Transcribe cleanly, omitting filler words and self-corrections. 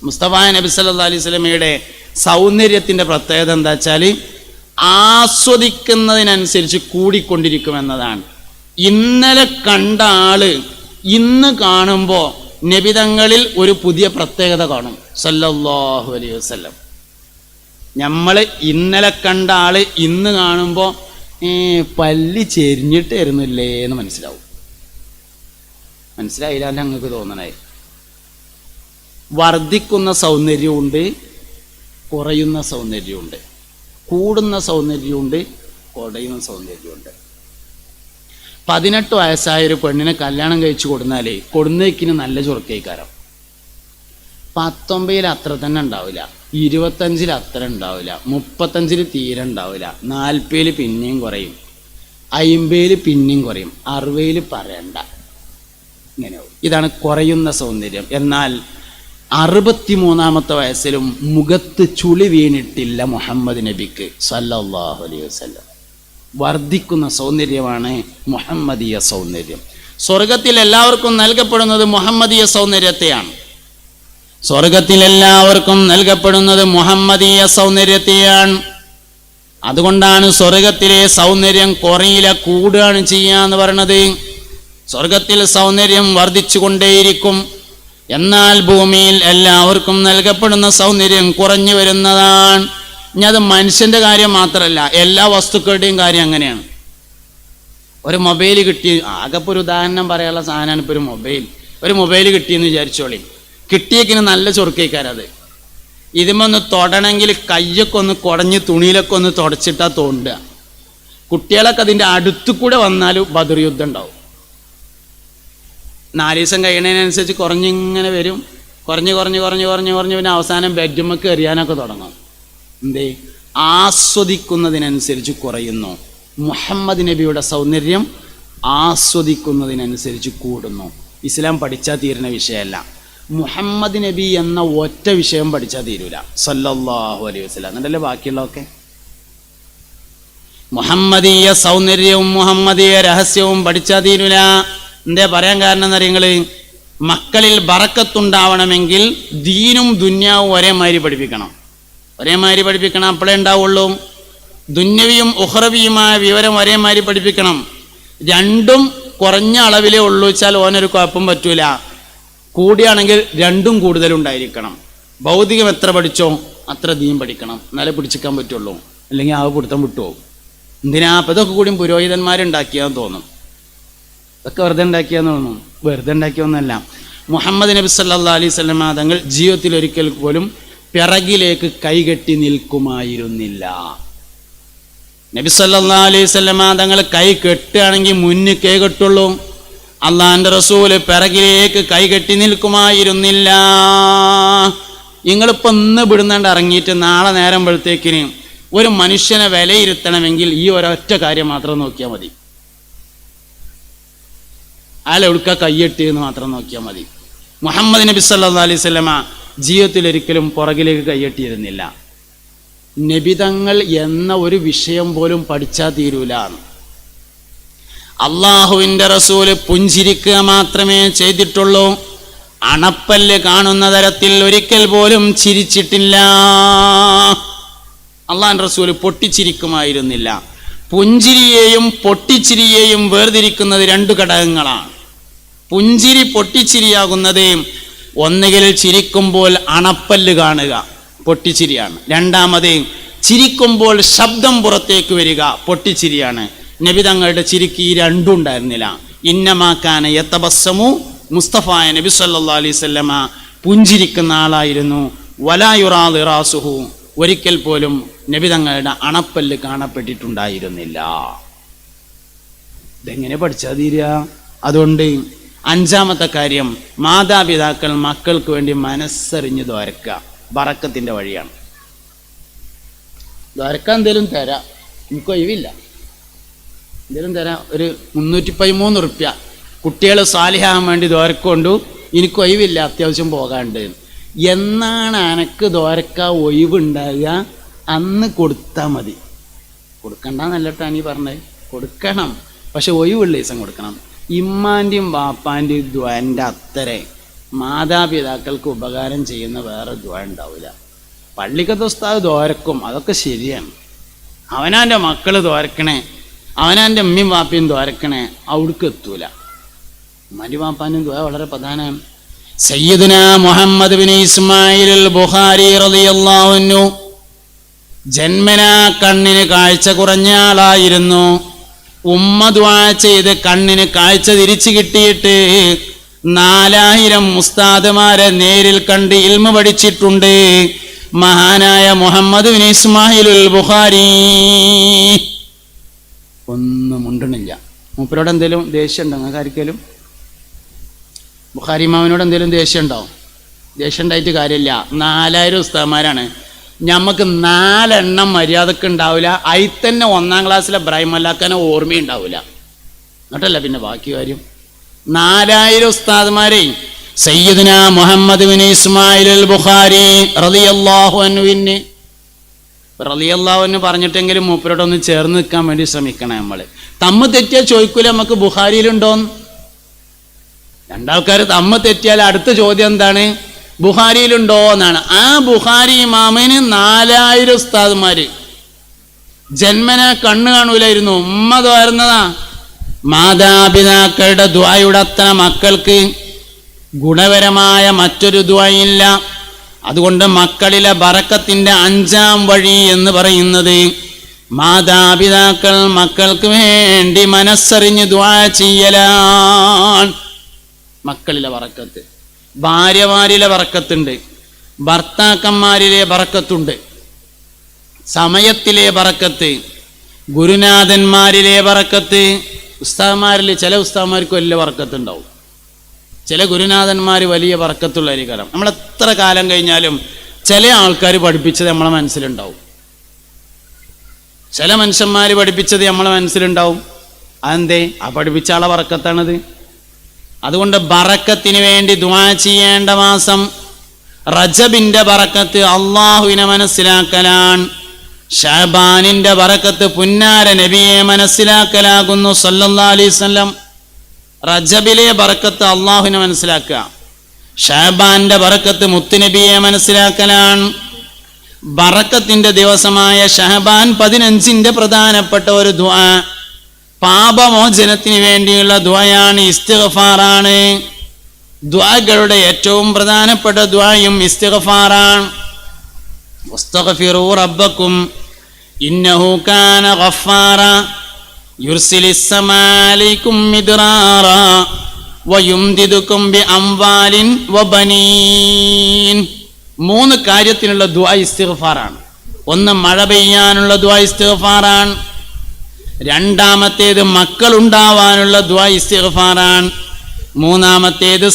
മുസ്തഫ നബി സല്ലല്ലാഹു അലൈഹി വസല്ലമയുടെ സൗന്ദര്യത്തിൻ്റെ പ്രത്യേകത എന്താ വെച്ചാൽ ആസ്വദിക്കുന്നതിനനുസരിച്ച് കൂടിക്കൊണ്ടിരിക്കുമെന്നതാണ്. ഇന്നലെ കണ്ട ആള് ഇന്ന് കാണുമ്പോൾ നബിതങ്ങളിൽ ഒരു പുതിയ പ്രത്യേകത കാണും സല്ലല്ലാഹു അലൈഹി വസല്ലം. നമ്മൾ ഇന്നലെ കണ്ട ആള് ഇന്ന് കാണുമ്പോൾ പല്ലി ചെരിഞ്ഞിട്ടായിരുന്നില്ലേ എന്ന് മനസ്സിലാവും. മനസ്സിലായില്ല ഞങ്ങൾക്ക് തോന്നണേ. വർദ്ധിക്കുന്ന സൗന്ദര്യമുണ്ട്, കുറയുന്ന സൗന്ദര്യമുണ്ട്, കൂടുന്ന സൗന്ദര്യമുണ്ട്, കുറയുന്ന സൗന്ദര്യമുണ്ട്. 18 വയസ്സായൊരു പെണ്ണിനെ കല്യാണം കഴിച്ചു കൊടുന്നാലേ കൊടുന്നേക്കിന് നല്ല ചുരുക്കേക്കാരം. 19 അത്ര തന്നെ ഉണ്ടാവില്ല, 25 അത്ര ഉണ്ടാവില്ല, 35 തീരെ ഉണ്ടാവില്ല, 40 പിന്നെയും കുറയും, 50 പിന്നെയും കുറയും, 60 പറയണ്ട, ഇങ്ങനെയാവും. ഇതാണ് കുറയുന്ന സൗന്ദര്യം. എന്നാൽ 63-ാമത്തെ വയസ്സിലും മുഖത്ത് ചുളി വീണിട്ടില്ല മുഹമ്മദ് നബിക്ക് സല്ലല്ലാഹു അലൈഹി വസല്ലം. വർദ്ധിക്കുന്ന സൗന്ദര്യമാണ് മുഹമ്മദീയ സൗന്ദര്യം. സ്വർഗത്തിൽ എല്ലാവർക്കും നൽകപ്പെടുന്നത് മുഹമ്മദീയ സൗന്ദര്യത്തെയാണ്. സ്വർഗത്തിൽ എല്ലാവർക്കും നൽകപ്പെടുന്നത് മുഹമ്മദീയ സൗന്ദര്യത്തെയാണ്. അതുകൊണ്ടാണ് സ്വർഗത്തിലെ സൗന്ദര്യം കുറയില്ല, കൂടുകയാണ് ചെയ്യാന്ന് പറയണത്. സ്വർഗത്തിൽ സൗന്ദര്യം വർദ്ധിച്ചു കൊണ്ടേയിരിക്കും. എന്നാൽ ഭൂമിയിൽ എല്ലാവർക്കും നൽകപ്പെടുന്ന സൗന്ദര്യം കുറഞ്ഞു വരുന്നതാണ്. ഇനി അത് മനുഷ്യൻ്റെ കാര്യം മാത്രമല്ല, എല്ലാ വസ്തുക്കളുടെയും കാര്യം അങ്ങനെയാണ്. ഒരു മൊബൈൽ കിട്ടി, ആകെ ഇപ്പോൾ ഒരു ഉദാഹരണം പറയാനുള്ള സാധനമാണ് ഇപ്പോൾ ഒരു മൊബൈൽ കിട്ടിയെന്ന് വിചാരിച്ചോളി. കിട്ടിയേക്കിന് നല്ല ചൊറുക്കേക്കാരത്. ഇതിമൊന്ന് തൊടണമെങ്കിൽ കയ്യൊക്കെ ഒന്ന് കുടഞ്ഞ് തുണിയിലൊക്കെ ഒന്ന് തുടച്ചിട്ടാ തോണ്ടുക. കുട്ടികളൊക്കെ അതിൻ്റെ അടുത്തു കൂടെ വന്നാലും ബദർ യുദ്ധം ഉണ്ടാവും. 4 ദിവസം കഴിയുന്നതിനനുസരിച്ച് കുറഞ്ഞിങ്ങനെ വരും. കുറഞ്ഞ് പിന്നെ അവസാനം ബെഡ്റൂമൊക്കെ എറിയാനൊക്കെ തുടങ്ങും. എന്തേ? ആസ്വദിക്കുന്നതിനനുസരിച്ച് കുറയുന്നു. മുഹമ്മദ് നബിയുടെ സൗന്ദര്യം ആസ്വദിക്കുന്നതിനനുസരിച്ച് കൂടുന്നു. ഇസ്ലാം പഠിച്ചാൽ തീരുന്ന വിഷയമല്ല. മുഹമ്മദ് നബി എന്ന ഒറ്റ വിഷയം പഠിച്ചാൽ തീരൂല സല്ലല്ലാഹു അലൈഹി വസല്ലം. എന്നിട്ടല്ലേ ബാക്കിയുള്ളതൊക്കെ. മുഹമ്മദീയ സൗന്ദര്യവും മുഹമ്മദീയ രഹസ്യവും പഠിച്ചാൽ തീരൂല. എന്താ പറയാൻ കാരണം എന്നറിയങ്ങൾ? മക്കളിൽ ബറക്കത്തുണ്ടാവണമെങ്കിൽ ദീനും ദുന്യാവും ഒരേമാതിരി പഠിപ്പിക്കണം. അപ്പോഴേ ഉണ്ടാവുള്ളൂ. ദുന്യവിയും ഉഖ്റവിയുമായ വിവരം ഒരേമാതിരി പഠിപ്പിക്കണം. രണ്ടും കുറഞ്ഞ അളവിലേ ഉള്ളൂ വെച്ചാൽ ഓനൊരു കുഴപ്പം പറ്റൂല. കൂടിയാണെങ്കിൽ രണ്ടും കൂടുതലുണ്ടായിരിക്കണം. ഭൗതികം എത്ര പഠിച്ചോ അത്ര ദീൻ പഠിക്കണം, എന്നാലേ പിടിച്ചിക്കാൻ പറ്റുള്ളൂ. അല്ലെങ്കിൽ ആ പിടുത്തം വിട്ടുപോകും. എന്തിനാ അപ്പം ഇതൊക്കെ കൂടി പുരോഹിതന്മാരുണ്ടാക്കിയാന്ന് തോന്നും. ഇതൊക്കെ വെറുതെ ഉണ്ടാക്കിയാന്ന് തോന്നും. വെറുതെ ഉണ്ടാക്കിയൊന്നല്ല. മുഹമ്മദ് നബി സല്ലല്ലാഹു അലൈഹി വസല്ലം തങ്ങൾ ജീവിതത്തിൽ ഒരിക്കൽ പോലും പിറകിലേക്ക് കൈകെട്ടി നിൽക്കുമായിരുന്നില്ല. നബി സല്ലല്ലാഹു അലൈഹി വസല്ലം തങ്ങൾ കൈ കെട്ടുകയാണെങ്കിൽ മുന്നിൽ കൈ കെട്ടുള്ളൂ. അള്ളാഹിന്റെ റസൂല് പിറകിലേക്ക് കൈകെട്ടി നിൽക്കുമായിരുന്നില്ല. നിങ്ങളിപ്പോൾ ഇന്ന് വിടുന്നാണ്ട് ഇറങ്ങിയിട്ട് നാളെ നേരം വെളുത്തേക്കിന് ഒരു മനുഷ്യനെ വിലയിരുത്തണമെങ്കിൽ ഈ ഒരൊറ്റ കാര്യം മാത്രം നോക്കിയാൽ മതി. അയാൾ എവിടുക്ക കൈയ്യെട്ടി എന്ന് മാത്രം നോക്കിയാൽ മതി. മുഹമ്മദ് നബി സല്ലല്ലാഹു അലൈഹി വസല്ലമ ജീവിതത്തിൽ ഒരിക്കലും പുറകിലേക്ക് കൈയ്യെട്ടിയിരുന്നില്ല. നബിതങ്ങൾ എന്ന ഒരു വിഷയം പോലും പഠിച്ചാൽ തീരൂല. അള്ളാഹുവിൻ്റെ റസൂല് പുഞ്ചിരിക്കുക മാത്രമേ ചെയ്തിട്ടുള്ളൂ. അണപ്പല്ല് കാണുന്ന തരത്തിൽ ഒരിക്കൽ പോലും ചിരിച്ചിട്ടില്ല. അള്ളാഹുവിൻ്റെ റസൂല് പൊട്ടിച്ചിരിക്കുമായിരുന്നില്ല. പുഞ്ചിരിയെയും പൊട്ടിച്ചിരിയെയും വേർതിരിക്കുന്നത് 2 ഘടകങ്ങളാണ്. പുഞ്ചിരി പൊട്ടിച്ചിരിയാകുന്നത് ഒന്നുകിൽ ചിരിക്കുമ്പോൾ അണപ്പല്ല് കാണുക, പൊട്ടിച്ചിരിയാണ്. രണ്ടാമത് ചിരിക്കുമ്പോൾ ശബ്ദം പുറത്തേക്ക് വരിക, പൊട്ടിച്ചിരിയാണ്. നബി തങ്ങളുടെ ചിരിക്ക് ഈ രണ്ടും ഉണ്ടായിരുന്നില്ല. ഇന്നമാക്കാന യതബസ്സമു, മുസ്തഫായ നബി സല്ലല്ലാഹു അലൈഹി വസല്ലമ പുഞ്ചിരിക്കുന്ന ആളായിരുന്നു. വലാ യുറാദി റാസുഹു, ഒരിക്കൽ പോലും നബി തങ്ങളുടെ അണപ്പല്ല് കാണപ്പെട്ടിട്ടുണ്ടായിരുന്നില്ല. ഇതെങ്ങനെ പഠിച്ചാൽ തീരുക? അതുകൊണ്ട് 5ാമത്തെ കാര്യം, മാതാപിതാക്കൾ മക്കൾക്ക് വേണ്ടി മനസ്സറിഞ്ഞ് ദ്വാരക്കുക. ബറക്കത്തിൻ്റെ വഴിയാണ്. ദ്വാരക്കാൻ എന്തേലും തരാം, എനിക്ക് ഒഴിവില്ല, എന്തേലും തരാം. ഒരു 313 റുപ്യ കുട്ടികൾ സാലിഹാകാൻ വേണ്ടി ദ്വാരക്കൊണ്ടു, എനിക്ക് ഒഴിവില്ല, അത്യാവശ്യം പോകാണ്ട്. എന്നാണ് അനക്ക് ദ്വാരക്ക ഒഴിവുണ്ടാകുക അന്ന് കൊടുത്താൽ മതി. കൊടുക്കണ്ടെന്നല്ലട്ടാ നീ പറഞ്ഞത്, കൊടുക്കണം, പക്ഷെ ഒഴിവുള്ള ദിവസം കൊടുക്കണം. ഇമ്മാൻ്റെയും വാപ്പാൻ്റെയും ദ്വാൻ്റെ അത്തരെ മാതാപിതാക്കൾക്ക് ഉപകാരം ചെയ്യുന്ന വേറെ ദുആ ഉണ്ടാവില്ല. പള്ളിക്കത്തെ ഉസ്താദ് ദോരക്കും, അതൊക്കെ ശരിയാണ്. അവനാൻ്റെ മക്കൾ ദോരക്കണേ, അവനാൻ്റെ ഉമ്മയും വാപ്പയും ദോരക്കണേ, അവിടേക്ക് എത്തൂല. ഉമ്മാൻ്റെ വാപ്പാനും ദുആ വളരെ പ്രധാനമാണ്. സയ്യിദുന മുഹമ്മദ് ബിൻ ഇസ്മായിൽ അൽ ബുഖാരി റളിയല്ലാഹു അൻഹു ജന്മനാ കണ്ണിന് കാഴ്ച കുറഞ്ഞ ആളായിരുന്നു. ഉമ്മ ദുആ ചെയ്ത് കണ്ണിന് കാഴ്ച തിരിച്ചു കിട്ടിയിട്ട് 4000 ഉസ്താദുമാരെ നേരിൽ കണ്ട് ഇൽമ പഠിച്ചിട്ടുണ്ട് മഹാനായ മുഹമ്മദ് ബിൻ ഇസ്മായിൽ അൽ ബുഖാരി. ഒന്നും ഉണ്ടണില്ല. മൂപ്പരോട് എന്തെങ്കിലും ദേഷ്യം ഉണ്ടോ നിങ്ങൾക്ക് ആർക്കെങ്കിലും? ബുഖാരി ഇമാമിനോട് എന്തെങ്കിലും ദേഷ്യം ഉണ്ടാവും? ദേഷ്യം ഉണ്ടായിട്ട് കാര്യമില്ല. 4000 ഉസ്താദന്മാരാണ്, ഞമ്മക്ക് 4 എണ്ണം മര്യാദക്ക് ഉണ്ടാവില്ല. അതിൽ തന്നെ 1ാം ക്ലാസ്സിലെ ഇബ്രാഹിമല്ലാക്കാനെ ഓർമ്മയുണ്ടാവില്ല. എന്നിട്ടല്ല പിന്നെ ബാക്കി കാര്യം. 4000 ഉസ്താദുമാരെ സയ്യിദുന മുഹമ്മദ് ബിൻ ഇസ്മായിൽ അൽ ബുഖാരി റളിയല്ലാഹു അൻഹുവിന് പറഞ്ഞിട്ടെങ്കിലും മൂപ്പരോടൊന്ന് ചേർന്ന് നിൽക്കാൻ വേണ്ടി ശ്രമിക്കണം. നമ്മൾ തമ്മ് തെറ്റിയാൽ ചോദിക്കൂല നമുക്ക് ബുഖാരിയിലുണ്ടോന്ന്. രണ്ടാൾക്കാർ തമ്മ് തെറ്റിയാൽ അടുത്ത ചോദ്യം എന്താണ്? ബുഖാരിയിലുണ്ടോ എന്നാണ്. ആ ബുഖാരി ഇമാമിന് 4000 ഉസ്താദുമാര്. ജന്മന കണ്ണ് കാണൂലായിരുന്നു, ഉമ്മ തോരുന്നതാ. മാതാപിതാക്കളുടെ ദുആയുടെ അത്ര മക്കൾക്ക് ഗുണപരമായ മറ്റൊരു ദുആയില്ല. അതുകൊണ്ട് മക്കളിലെ ബറക്കത്തിന്റെ 5ാം വഴി എന്ന് പറയുന്നത് മാതാപിതാക്കൾ മക്കൾക്ക് വേണ്ടി മനസ്സറിഞ്ഞ് ദുആ ചെയ്യലാണ്. മക്കളിലെ ബറക്കത്ത്, ഭാര്യമാരിലെ ബറക്കത്തുണ്ട്, ഭർത്താക്കന്മാരിലെ ബറക്കത്തുണ്ട്, സമയത്തിലെ ബറക്കത്ത്, ഗുരുനാഥന്മാരിലെ ബറക്കത്ത്. ഉസ്താദന്മാരിൽ ചില ഉസ്താദന്മാർക്ക് വലിയ ബറക്കത്തുണ്ടാവും, ചില ഗുരുനാഥന്മാർ വലിയ ബറക്കത്തുള്ളവരിക്കണം. നമ്മൾ എത്ര കാലം കഴിഞ്ഞാലും ചില ആൾക്കാർ പഠിപ്പിച്ചത് നമ്മളെ മനസ്സിലുണ്ടാവും, ചില മനുഷ്യന്മാർ പഠിപ്പിച്ചത് നമ്മളെ മനസ്സിലുണ്ടാവും. അതെന്തേ? ആ പഠിപ്പിച്ച ആളെ ബറക്കത്താണത്. അതുകൊണ്ട് ബറക്കത്തിന് വേണ്ടി ദുആ ചെയ്യേണ്ട മാസം റജബിന്റെ ബറക്കത്ത് അള്ളാഹുവിനെ മനസ്സിലാക്കലാണ്. ഷഅബാനിന്റെ ബറക്കത്ത് പുന്നാര നബിയെ മനസ്സിലാക്കലാകുന്നു സല്ലല്ലാഹു അലൈഹി വസല്ലം. റജബിലെ ബറക്കത്ത് അള്ളാഹുവിനെ മനസ്സിലാക്കുക, ഷഅബാന്റെ ബറക്കത്ത് മുത്തുനബിയെ മനസ്സിലാക്കലാണ്. ബറക്കത്തിന്റെ ദിവസമായ ഷഅബാൻ 15ന്റെ പ്രധാനപ്പെട്ട ഒരു ദുആ പാപമോചനത്തിന് വേണ്ടിയുള്ള ദുആയാണ്, ഇസ്തിഗ്ഫാറാണ്. ദുആകളുടെ ഏറ്റവും പ്രധാനപ്പെട്ട ദുആയും ഇസ്തിഗ്ഫാറാണ്. വസ്തഗ്ഫിറൂ റബ്ബക്കും ഇന്നഹു കാന ഗഫാറ യുർസിലിസ് സമാ അലൈക്കും മിദ്റാറ വയുംദിദുക്കും ബിഅംവാലിൻ വബനീൻ. 3 കാര്യത്തിനുള്ള ദുആ ഇസ്തിഗ്ഫാറാണ്. ഒന്ന്, മഴ പെയ്യാനുള്ള ദുആ ഇസ്തിഗ്ഫാറാണ്. രണ്ടാമത്തേത് മക്കളുണ്ടാവാനുള്ള ദുആ ഇസ്തിഗ്ഫാറാണ്. മൂന്നാമത്തേത്